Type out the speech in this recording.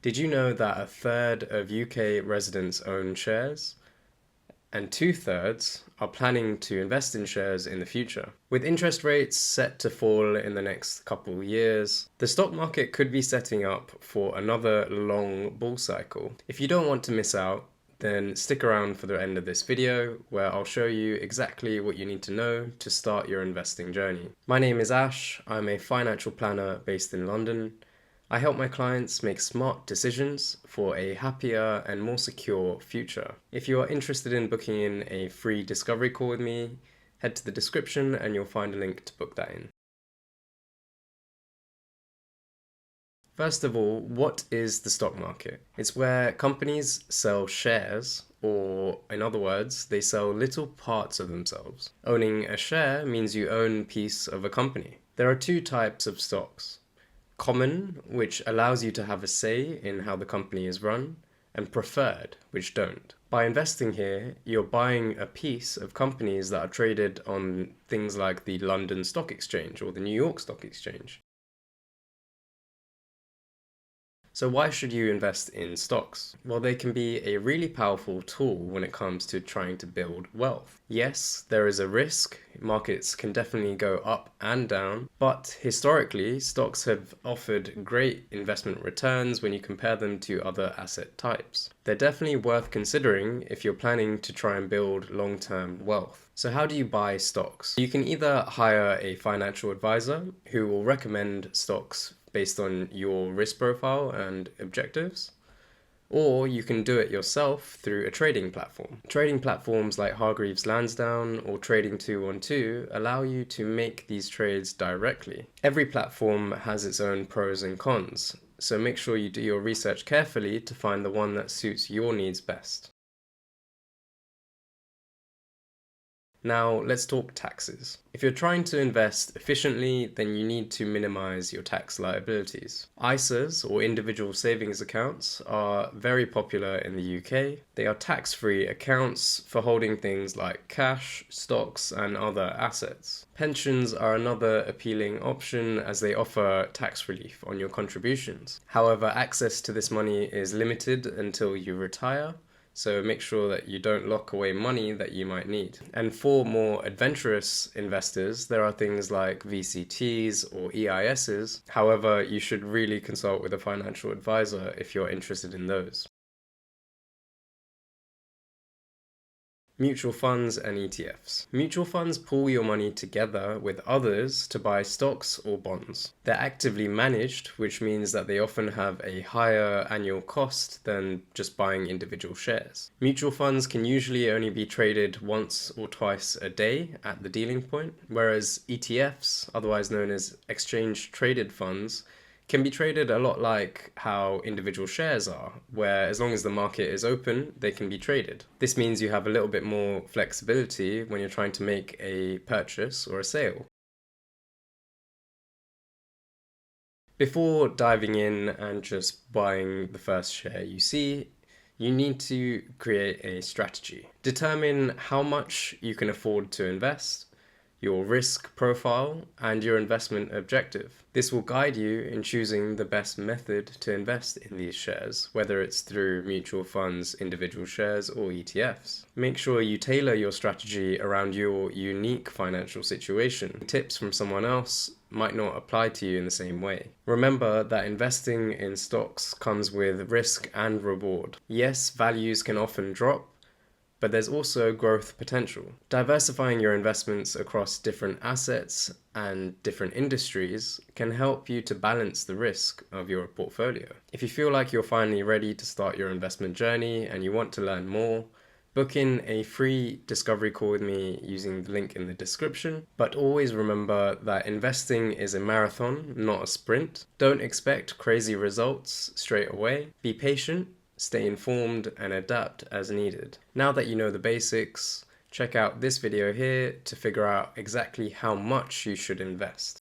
Did you know that a third of UK residents own shares? And two-thirds are planning to invest in shares in the future. With interest rates set to fall in the next couple of years, the stock market could be setting up for another long bull cycle. If you don't want to miss out, then stick around for the end of this video where I'll show you exactly what you need to know to start your investing journey. My name is Ash, I'm a financial planner based in London. I help my clients make smart decisions for a happier and more secure future. If you are interested in booking in a free discovery call with me, head to the description and you'll find a link to book that in. First of all, what is the stock market? It's where companies sell shares, or in other words, they sell little parts of themselves. Owning a share means you own a piece of a company. There are two types of stocks. Common, which allows you to have a say in how the company is run, and preferred, which don't. By investing here, you're buying a piece of companies that are traded on things like the London Stock Exchange or the New York Stock Exchange. So why should you invest in stocks? Well, they can be a really powerful tool when it comes to trying to build wealth. Yes, there is a risk. Markets can definitely go up and down, but historically, stocks have offered great investment returns when you compare them to other asset types. They're definitely worth considering if you're planning to try and build long-term wealth. So how do you buy stocks? You can either hire a financial advisor who will recommend stocks based on your risk profile and objectives, or you can do it yourself through a trading platform. Trading platforms like Hargreaves Lansdown or Trading 212 allow you to make these trades directly. Every platform has its own pros and cons, so make sure you do your research carefully to find the one that suits your needs best. Now let's talk taxes. If you're trying to invest efficiently, then you need to minimize your tax liabilities. ISAs, or individual savings accounts, are very popular in the UK. They are tax-free accounts for holding things like cash, stocks, and other assets. Pensions are another appealing option as they offer tax relief on your contributions. However, access to this money is limited until you retire, so make sure that you don't lock away money that you might need. And for more adventurous investors, there are things like VCTs or EISs. However, you should really consult with a financial advisor if you're interested in those. Mutual funds and ETFs. Mutual funds pool your money together with others to buy stocks or bonds. They're actively managed, which means that they often have a higher annual cost than just buying individual shares. Mutual funds can usually only be traded once or twice a day at the dealing point, whereas ETFs, otherwise known as exchange traded funds, can be traded a lot like how individual shares are, where as long as the market is open, they can be traded. This means you have a little bit more flexibility when you're trying to make a purchase or a sale. Before diving in and just buying the first share you see, you need to create a strategy. Determine how much you can afford to invest, your risk profile, and your investment objective. This will guide you in choosing the best method to invest in these shares, whether it's through mutual funds, individual shares, or ETFs. Make sure you tailor your strategy around your unique financial situation. Tips from someone else might not apply to you in the same way. Remember that investing in stocks comes with risk and reward. Yes, values can often drop, but there's also growth potential. Diversifying your investments across different assets and different industries can help you to balance the risk of your portfolio. If you feel like you're finally ready to start your investment journey and you want to learn more, book in a free discovery call with me using the link in the description. But always remember that investing is a marathon, not a sprint. Don't expect crazy results straight away. Be patient, stay informed, and adapt as needed. Now that you know the basics, check out this video here to figure out exactly how much you should invest.